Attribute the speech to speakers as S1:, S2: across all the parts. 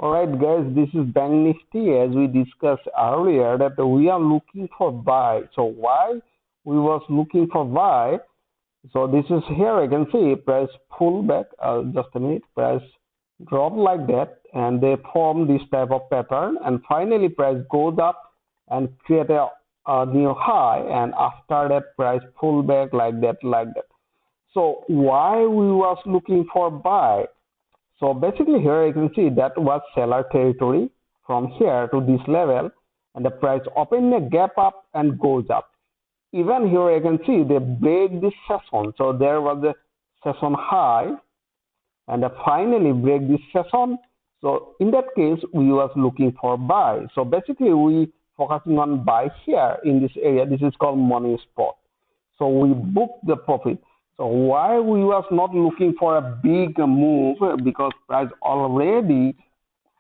S1: Alright guys, this is Bank Nifty. As we discussed earlier that we are looking for buy. So why we was looking for buy? So this is here I can see price pull back, just a minute, price drop like that and they form this type of pattern and finally price goes up and create a new high and after that price pull back like that. So why we was looking for buy? So basically here you can see that was seller territory from here to this level and the price open a gap up and goes up. Even here you can see they break this session. So there was a session high and finally break this session. So in that case we was looking for buy. So basically we focusing on buy here in this area. This is called money spot. So we book the profit. So why we was not looking for a big move because price already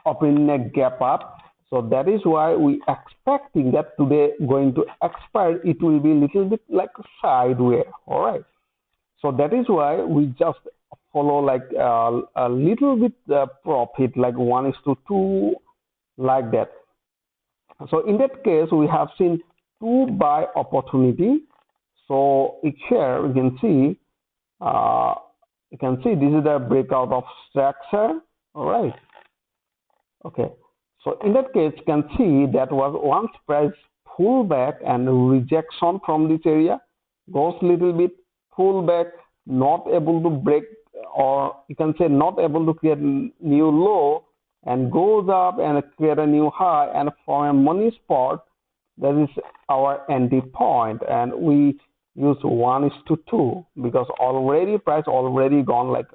S1: opening a gap up. So that is why we expecting that today going to expire. It will be a little bit like sideways. All right. So that is why we just follow like a little bit profit like 1:2 like that. So in that case, we have seen two buy opportunity. So here we can see, uh, you can see this is the breakout of structure. All right. Okay. So in that case, you can see that was once price pull back and rejection from this area, goes little bit, pull back, not able to break, or you can say not able to create new low, and goes up and create a new high, and from a money spot, that is our entry point, and we use 1:2 because already price already gone like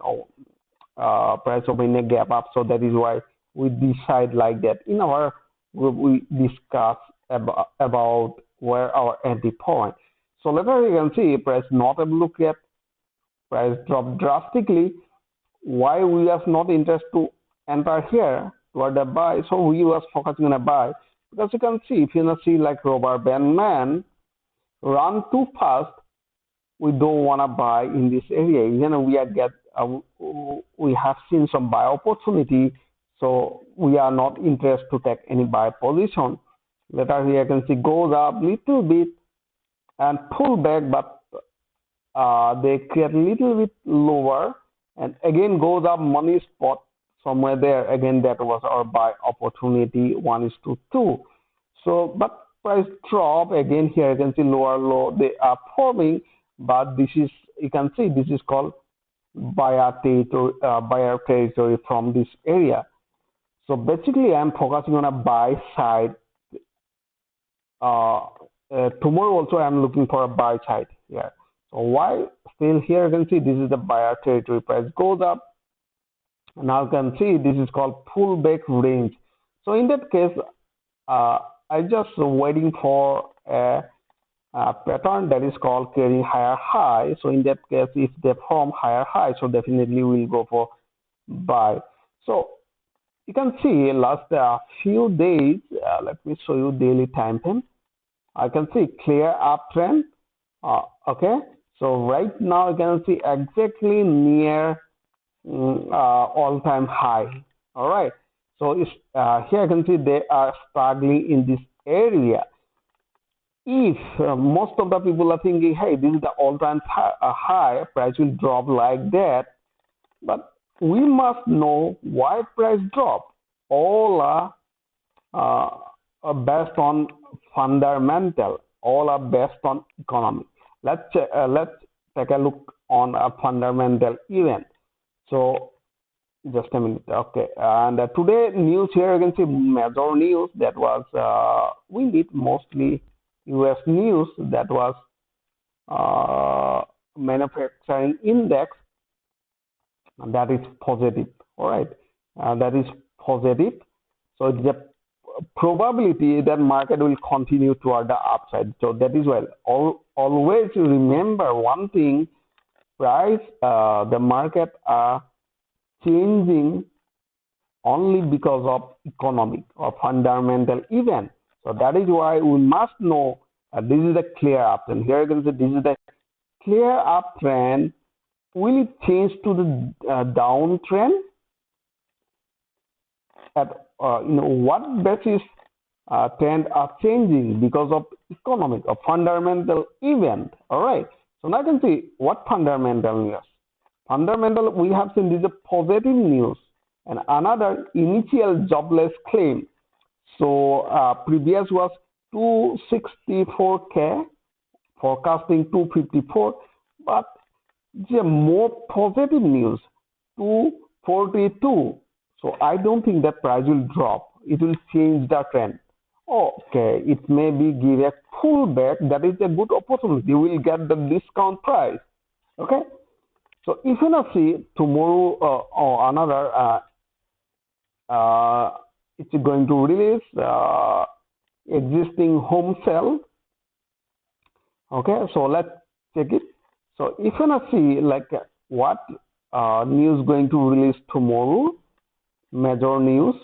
S1: price opening a gap up. So that is why we decide like that. In our group, we discuss about where our entry point. So later you can see price not able to get price drop drastically. Why we was not interested to enter here toward the buy? So we was focusing on a buy because you can see if you see like rubber band man run too fast, we don't want to buy in this area. Even we have seen some buy opportunity, so we are not interested to take any buy position. Later here you can see goes up little bit and pull back, but they create a little bit lower and again goes up money spot somewhere there. Again, that was our buy opportunity 1:2. So, but price drop again here you can see lower low they are forming, but this is you can see this is called buyer territory from this area. So basically, I'm focusing on a buy side. Uh, Tomorrow also I'm looking for a buy side here. So why still here you can see this is the buyer territory. Price goes up. Now you can see this is called pullback range. So in that case, I just waiting for a pattern that is called carrying higher high. So in that case, if they form higher high, so definitely we'll go for buy. So you can see last few days, let me show you daily time frame. I can see clear uptrend. Okay, so right now you can see exactly near all-time high. All right, so it's, here you can see they are struggling in this area. If most of the people are thinking, hey, this is the all-time high, price will drop like that, but we must know why price drop. All are based on fundamental. All are based on economy. Let's take a look on a fundamental event. So just a minute. Okay, and today news here you can see major news that was we need mostly U.S. news that was manufacturing index that is positive. All right, that is positive. So it's a probability that market will continue toward the upside. So that is why always remember one thing: price, the market are changing only because of economic or fundamental event. So that is why we must know this is the clear uptrend. Here you can see this is the clear uptrend. Will it change to the downtrend? at what basis trend are changing because of economic or fundamental event. All right. So now I can see what fundamental news. Fundamental, we have seen this is a positive news and another initial jobless claim. So previous was 264K, forecasting 254, but the more positive news 242. So I don't think that price will drop. It will change the trend. Okay, it may be give a pullback. That is a good opportunity. We will get the discount price. Okay, so if you not see tomorrow or another, it's going to release existing home sale. Okay, so let's check it. So if you not see like what news going to release tomorrow, major news,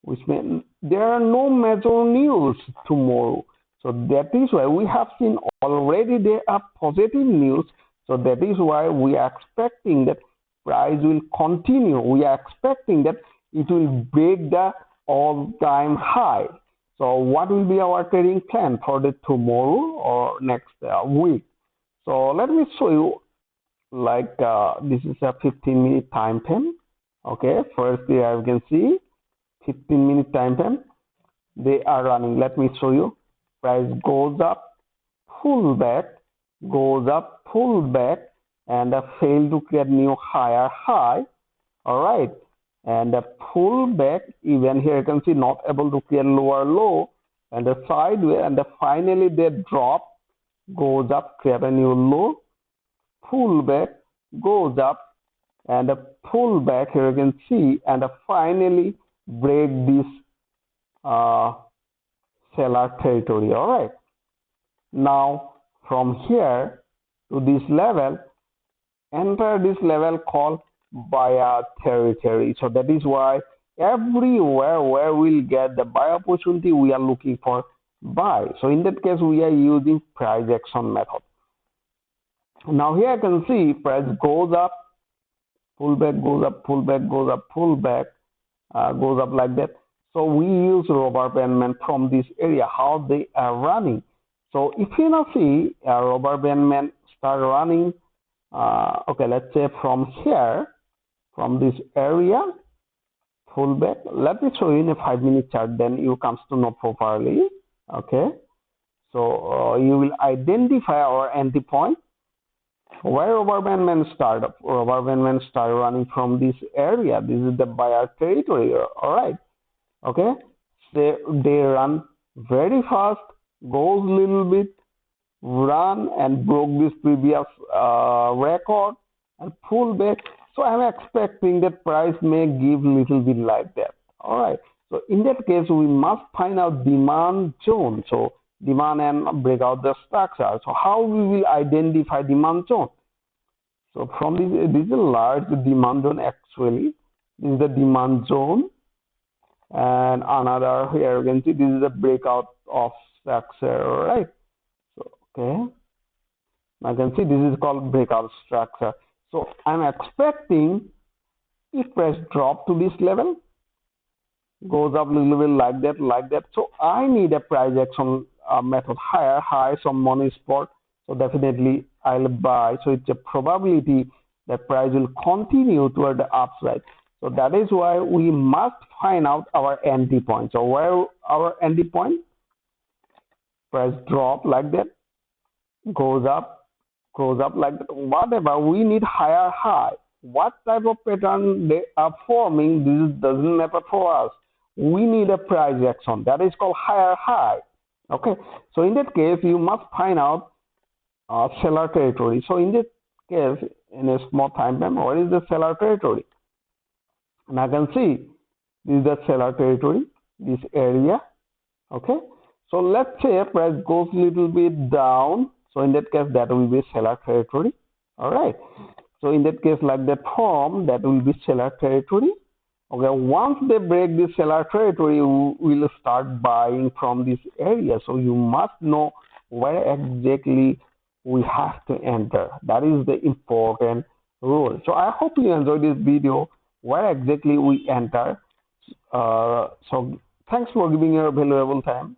S1: which means there are no major news tomorrow. So that is why we have seen already there are positive news. So that is why we are expecting that price will continue. We are expecting that it will break the all-time high. So what will be our trading plan for the tomorrow or next week? So let me show you like this is a 15-minute time frame. Okay, first here you can see 15-minute time frame. They are running. Let me show you. Price goes up, pull back, goes up, pull back, and fail to create new higher high. All right, and pull back. Even here you can see not able to create lower low, and the sideways, and finally they drop, goes up, create a new low, pull back, goes up, and pull back. Here you can see, and finally break this seller territory. All right, now from here to this level, enter this level called buyer territory. So that is why everywhere where we'll get the buy opportunity, we are looking for buy. So in that case, we are using price action method. Now here I can see price goes up, pull back, goes up, pull back, goes up, pull back, goes up like that. So we use rubber band from this area, how they are running. So if you now see rubber band start running, okay, let's say from here, from this area, pull back. Let me show you in a 5-minute chart, then you comes to know properly. Okay, so you will identify our entry point. Where rubber band start? Rubber band start running from this area. This is the buyer territory. All right. Okay, they run very fast, goes little bit, run and broke this previous record and pull back. So I'm expecting that price may give little bit like that. All right. So in that case, we must find out demand zone. So demand and break out the structure. So how we will identify demand zone? So from this is a large demand zone actually. This is the demand zone. And another here you can see this is a breakout of structure, right? So okay, I can see this is called breakout structure. So I'm expecting if price drop to this level, goes up a little bit like that. So I need a price action method higher high, some money spot. So definitely I'll buy. So it's a probability that price will continue toward the upside. So that is why we must find out our entry point. So where our entry point? Price drop like that, goes up like that. Whatever, we need higher high. What type of pattern they are forming, this doesn't matter for us. We need a price action. That is called higher high. Okay. So in that case, you must find out seller territory. So in this case, in a small time frame, what is the seller territory? And I can see this is the seller territory, this area. Okay, so let's say price goes a little bit down. So in that case, that will be seller territory. All right. So in that case, like that form, that will be seller territory. Okay, once they break this seller territory, we will start buying from this area. So you must know where exactly we have to enter. That is the important rule. So I hope you enjoyed this video. where exactly we enter. So thanks for giving your valuable time.